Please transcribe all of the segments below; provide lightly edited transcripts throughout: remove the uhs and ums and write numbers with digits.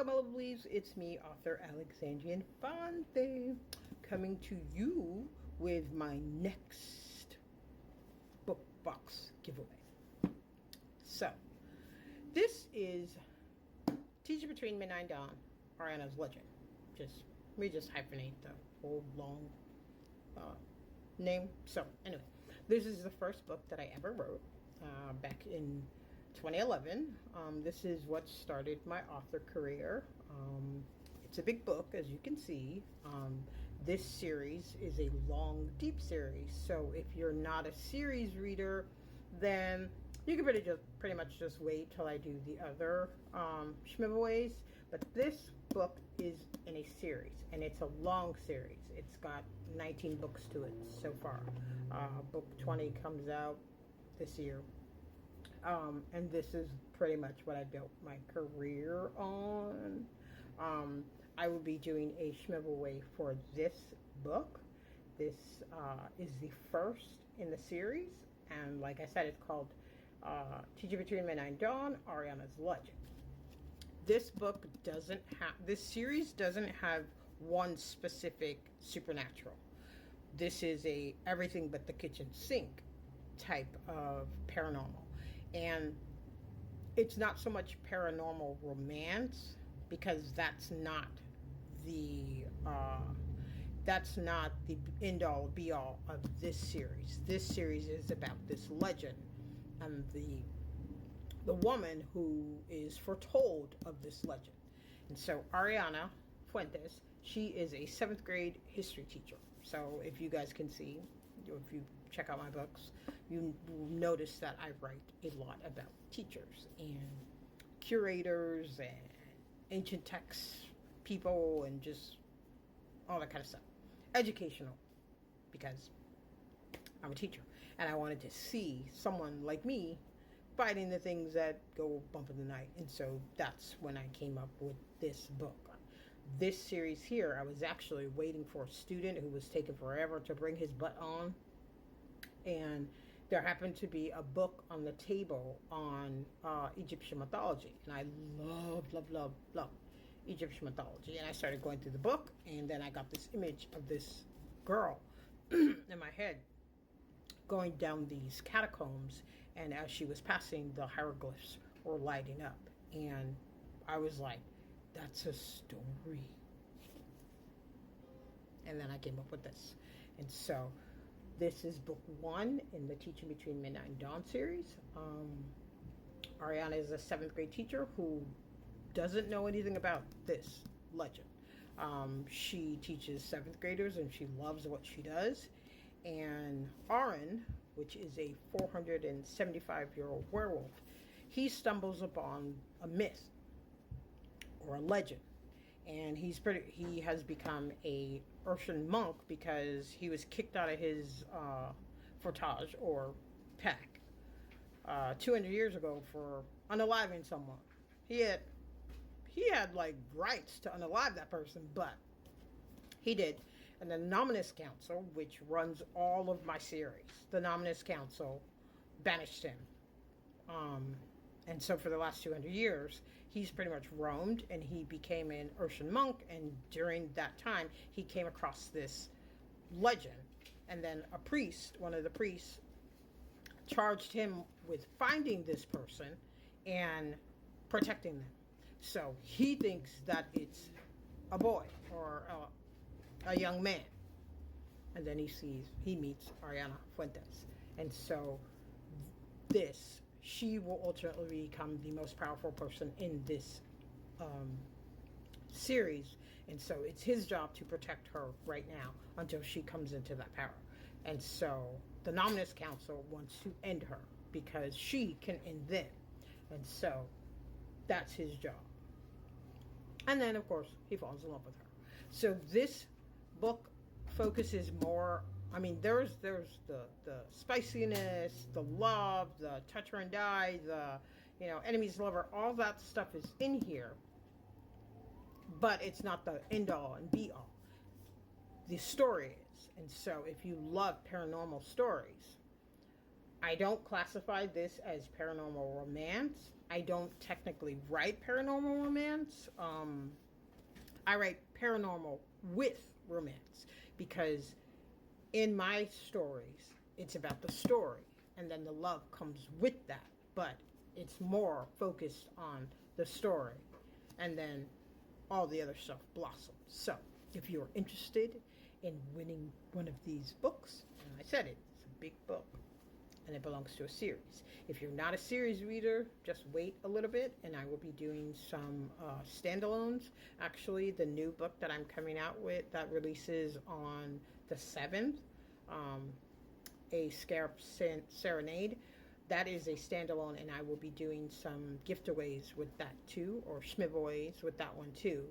Hello, my lovelies. It's me, author Alexandria Infante, coming to you with my next book box giveaway. So, this is Teacher Between Midnight and Dawn, Ariana's Legend. Let me just hyphenate the whole long name. So, anyway, this is the first book that I ever wrote back in 2011. This is what started my author career. It's a big book, as you can see. This series is a long, deep series. So if you're not a series reader, then you can pretty much just wait till I do the other Schmivaways. But this book is in a series, and it's a long series. It's got 19 books to it so far. Book 20 comes out this year. And this is pretty much what I built my career on. I will be doing a Schmivaway for this book. This is the first in the series, and like I said, it's called Teacher Between Midnight and Dawn, Ariana's Legend. This series doesn't have one specific supernatural. This is a everything but the kitchen sink type of paranormal. And it's not so much paranormal romance, because that's not the end all be all of this series. This series is about this legend and the woman who is foretold of this legend. And so Ariana Fuentes, she is a 7th grade history teacher. So if you guys can see, if you check out my books, you will notice that I write a lot about teachers and curators and ancient text people and just all that kind of stuff. Educational, because I'm a teacher and I wanted to see someone like me fighting the things that go bump in the night. And so that's when I came up with this book. This series here, I was actually waiting for a student who was taking forever to bring his butt on. And there happened to be a book on the table on Egyptian mythology. And I love Egyptian mythology. And I started going through the book. And then I got this image of this girl in my head going down these catacombs. And as she was passing, the hieroglyphs were lighting up. And I was like, that's a story. And then I came up with this. And so this is book 1 in the Teaching Between Midnight and Dawn series. Ariana is a 7th grade teacher who doesn't know anything about this legend. She teaches 7th graders and she loves what she does. And Aaron, which is a 475-year-old werewolf, he stumbles upon a myth or a legend, and he has become a Urshan monk because he was kicked out of his fortage or pack 200 years ago for unaliving someone. He had like rights to unalive that person, but he did. And the Nominus Council, which runs all of my series, the Nominus Council banished him. And so for the last 200 years, he's pretty much roamed, and he became an Urshan monk. And during that time, he came across this legend. And then a priest, one of the priests, charged him with finding this person and protecting them. So he thinks that it's a boy or a young man. And then he meets Ariana Fuentes. And so she will ultimately become the most powerful person in this series. And so it's his job to protect her right now until she comes into that power. And so the Nominus Council wants to end her because she can end them. And so that's his job. And then, of course, he falls in love with her. So this book focuses more, there's the spiciness, the love, the touch her and die, the enemies to lover, all that stuff is in here, but it's not the end all and be all. The story is. And so if you love paranormal stories, I don't classify this as paranormal romance. I don't technically write paranormal romance. I write paranormal with romance because in my stories, it's about the story and then the love comes with that, but it's more focused on the story and then all the other stuff blossoms. So, if you're interested in winning one of these books, and I said it, it's a big book and it belongs to a series. If you're not a series reader, just wait a little bit and I will be doing some standalones. Actually, the new book that I'm coming out with that releases on the 7th, A Scarab Serenade, that is a standalone, and I will be doing some giveaways with that too, or schmivaways with that one too.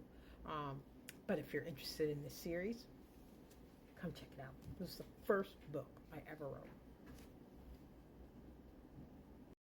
But if you're interested in this series, come check it out. This is the first book I ever wrote.